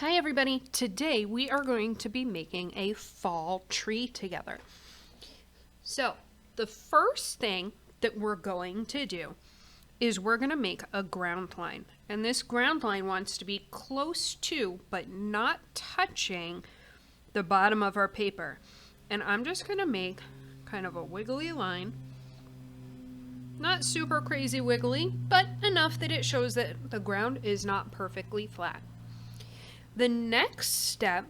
Hi everybody, today we are going to be making a fall tree together. So the first thing that we're going to do is we're going to make a ground line. And this ground line wants to be close to, but not touching, the bottom of our paper. And I'm just going to make kind of a wiggly line. Not super crazy wiggly, but enough that it shows that the ground is not perfectly flat. The next step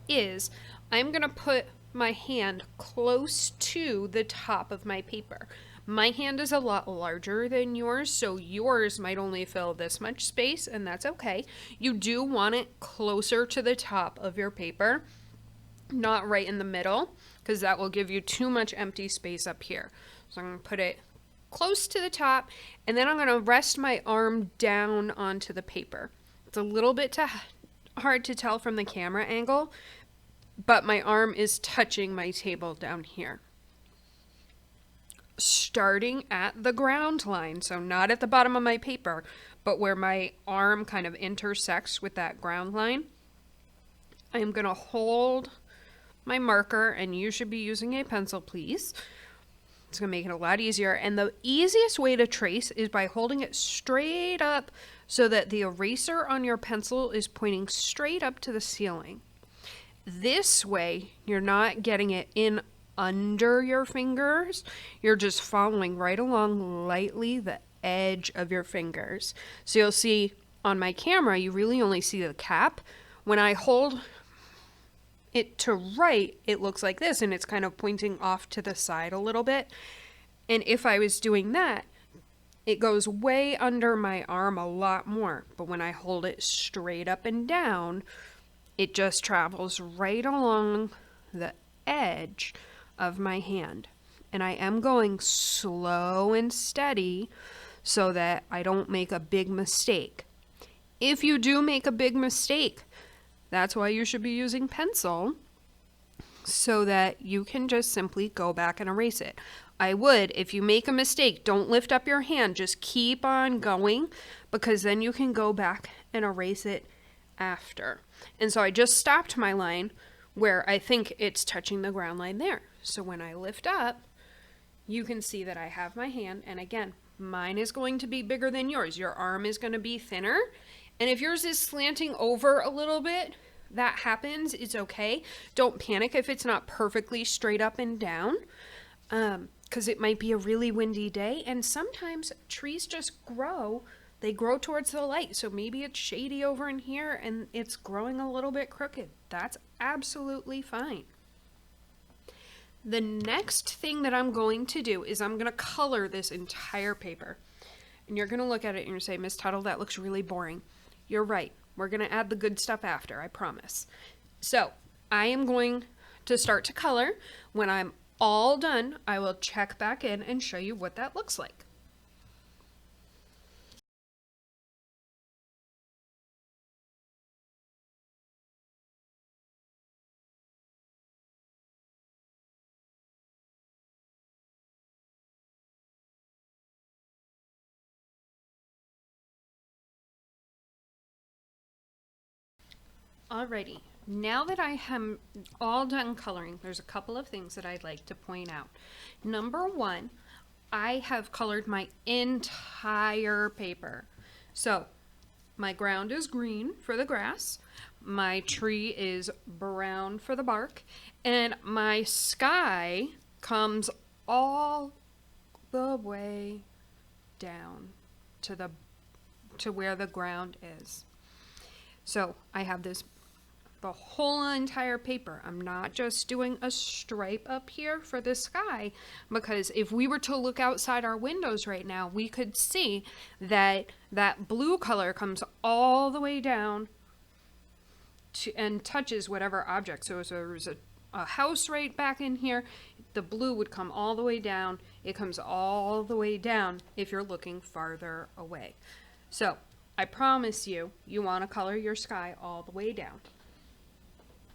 is I'm going to put my hand close to the top of my paper. My hand is a lot larger than yours, so yours might only fill this much space, and that's okay. You do want it closer to the top of your paper, not right in the middle, because that will give you too much empty space up here. So I'm going to put it close to the top, and then I'm going to rest my arm down onto the paper. It's a little bit hard to tell from the camera angle, but my arm is touching my table down here. Starting at the ground line, so not at the bottom of my paper, but where my arm kind of intersects with that ground line, I am going to hold my marker, and you should be using a pencil, please. It's going to make it a lot easier. And the easiest way to trace is by holding it straight up so that the eraser on your pencil is pointing straight up to the ceiling. This way, you're not getting it in under your fingers. You're just following right along lightly the edge of your fingers. So you'll see on my camera, you really only see the cap. When I hold it to right, it looks like this, and it's kind of pointing off to the side a little bit. And if I was doing that, it goes way under my arm a lot more. But when I hold it straight up and down, it just travels right along the edge of my hand. And I am going slow and steady so that I don't make a big mistake. If you do make a big mistake, that's why you should be using pencil, so that you can just simply go back and erase it. I would, if you make a mistake, don't lift up your hand, just keep on going, because then you can go back and erase it after. And so I just stopped my line where I think it's touching the ground line there. So when I lift up, you can see that I have my hand, and again, mine is going to be bigger than yours. Your arm is going to be thinner. And if yours is slanting over a little bit, that happens. It's okay. Don't panic if it's not perfectly straight up and down, because it might be a really windy day. And sometimes trees just grow. They grow towards the light. So maybe it's shady over in here and it's growing a little bit crooked. That's absolutely fine. The next thing that I'm going to do is I'm going to color this entire paper. And you're going to look at it and you're going to say, Miss Tuttle, that looks really boring. You're right. We're going to add the good stuff after, I promise. So I am going to start to color. When I'm all done, I will check back in and show you what that looks like. Alrighty, now that I am all done coloring, there's a couple of things that I'd like to point out. Number one, I have colored my entire paper. So my ground is green for the grass, my tree is brown for the bark, and my sky comes all the way down to where the ground is. So I have the whole entire paper. I'm not just doing a stripe up here for the sky, because if we were to look outside our windows right now, we could see that that blue color comes all the way down and touches whatever object. So if there was a house right back in here, the blue would come all the way down. It comes all the way down if you're looking farther away. So I promise you, you want to color your sky all the way down.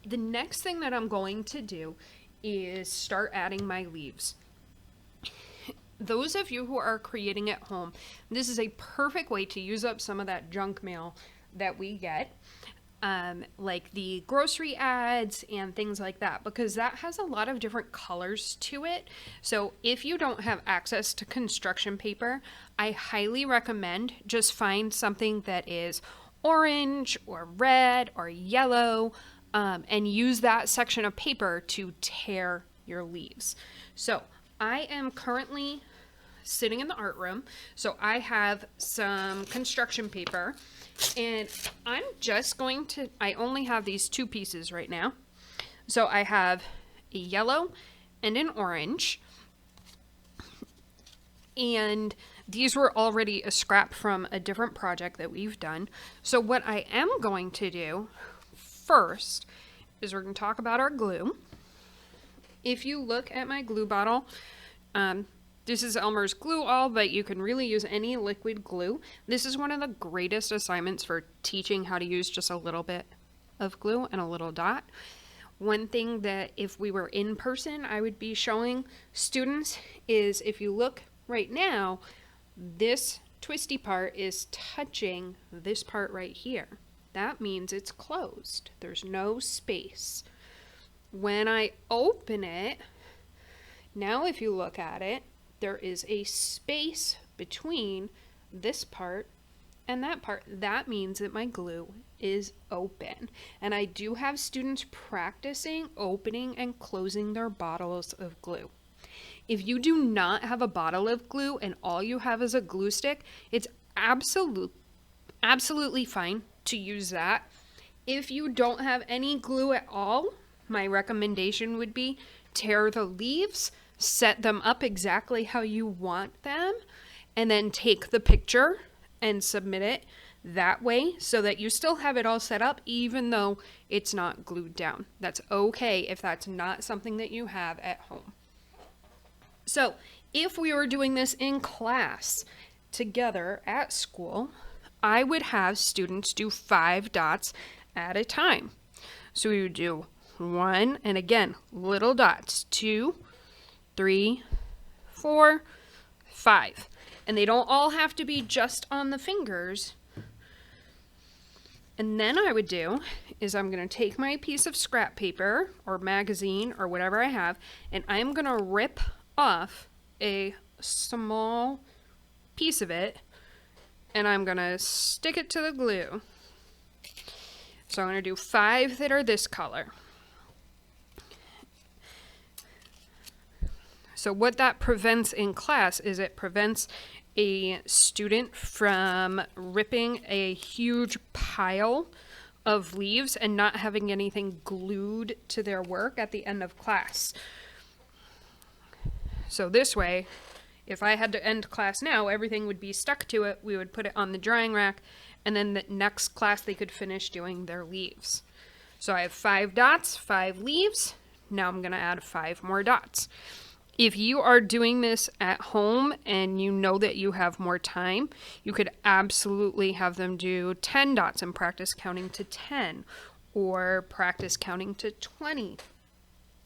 The next thing that I'm going to do is start adding my leaves. Those of you who are creating at home, this is a perfect way to use up some of that junk mail that we get. like the grocery ads and things like that, because that has a lot of different colors to it. So if you don't have access to construction paper, I highly recommend just find something that is orange or red or yellow, and use that section of paper to tear your leaves. So I am currently sitting in the art room. So I have some construction paper, and I'm just going to, I only have these two pieces right now. So I have a yellow and an orange. And these were already a scrap from a different project that we've done. So what I am going to do first is we're going to talk about our glue. If you look at my glue bottle, this is Elmer's Glue All, but you can really use any liquid glue. This is one of the greatest assignments for teaching how to use just a little bit of glue and a little dot. One thing that if we were in person, I would be showing students is if you look right now, this twisty part is touching this part right here. That means it's closed. There's no space. When I open it, now if you look at it, there is a space between this part and that part. That means that my glue is open. And I do have students practicing opening and closing their bottles of glue. If you do not have a bottle of glue and all you have is a glue stick, it's absolutely fine to use that. If you don't have any glue at all, my recommendation would be tear the leaves, set them up exactly how you want them, and then take the picture and submit it that way so that you still have it all set up even though it's not glued down. That's okay if that's not something that you have at home. So if we were doing this in class together at school, I would have students do 5 dots at a time. So we would do 1, and again, little dots, 2, 3, 4, 5. And they don't all have to be just on the fingers. And then I would do is I'm going to take my piece of scrap paper or magazine or whatever I have, and I'm going to rip off a small piece of it, and I'm going to stick it to the glue. So I'm going to do 5 that are this color. So what that prevents in class is it prevents a student from ripping a huge pile of leaves and not having anything glued to their work at the end of class. So this way, if I had to end class now, everything would be stuck to it. We would put it on the drying rack, and then the next class they could finish doing their leaves. So I have 5 dots, 5 leaves. Now I'm going to add 5 more dots. If you are doing this at home and you know that you have more time, you could absolutely have them do 10 dots and practice counting to 10, or practice counting to 20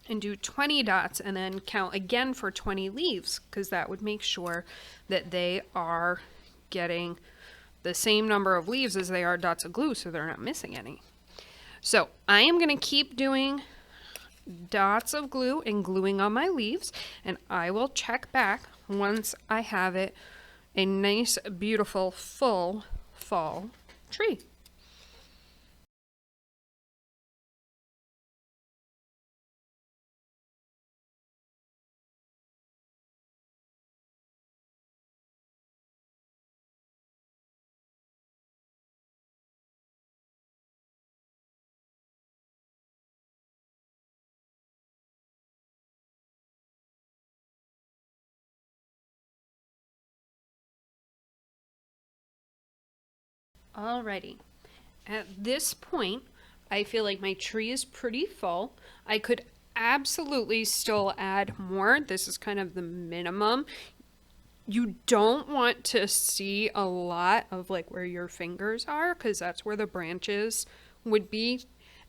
and do 20 dots and then count again for 20 leaves, because that would make sure that they are getting the same number of leaves as they are dots of glue, so they're not missing any. So I am going to keep doing dots of glue and gluing on my leaves, and I will check back once I have it a nice, beautiful, full fall tree. Alrighty. At this point, I feel like my tree is pretty full. I could absolutely still add more. This is kind of the minimum. You don't want to see a lot of like where your fingers are, because that's where the branches would be.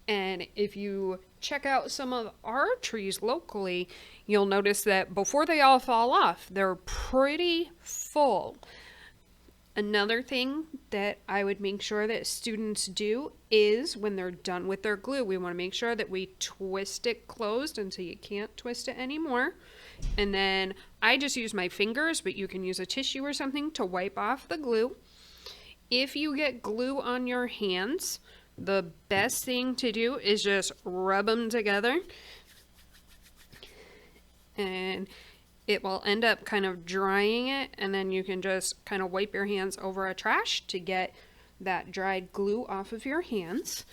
And if you check out some of our trees locally, you'll notice that before they all fall off, they're pretty full. Another thing that I would make sure that students do is when they're done with their glue, we want to make sure that we twist it closed until you can't twist it anymore. And then I just use my fingers, but you can use a tissue or something to wipe off the glue. If you get glue on your hands, the best thing to do is just rub them together. And it will end up kind of drying it, and then you can just kind of wipe your hands over a trash to get that dried glue off of your hands.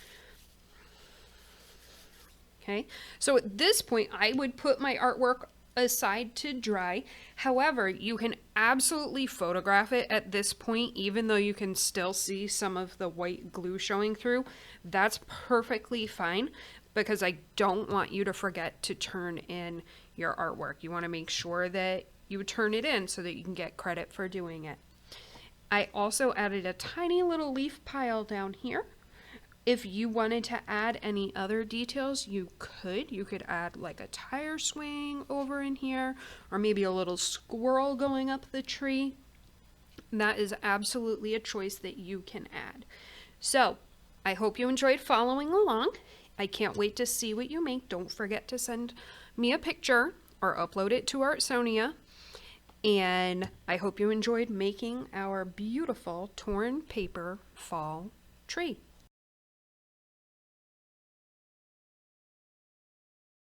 Okay, so at this point, I would put my artwork aside to dry. However, you can absolutely photograph it at this point, even though you can still see some of the white glue showing through. That's perfectly fine, because I don't want you to forget to turn in your artwork. You want to make sure that you turn it in so that you can get credit for doing it. I also added a tiny little leaf pile down here. If you wanted to add any other details, you could. You could add like a tire swing over in here, or maybe a little squirrel going up the tree. That is absolutely a choice that you can add. So I hope you enjoyed following along. I can't wait to see what you make. Don't forget to send me a picture or upload it to Artsonia. And I hope you enjoyed making our beautiful torn paper fall tree.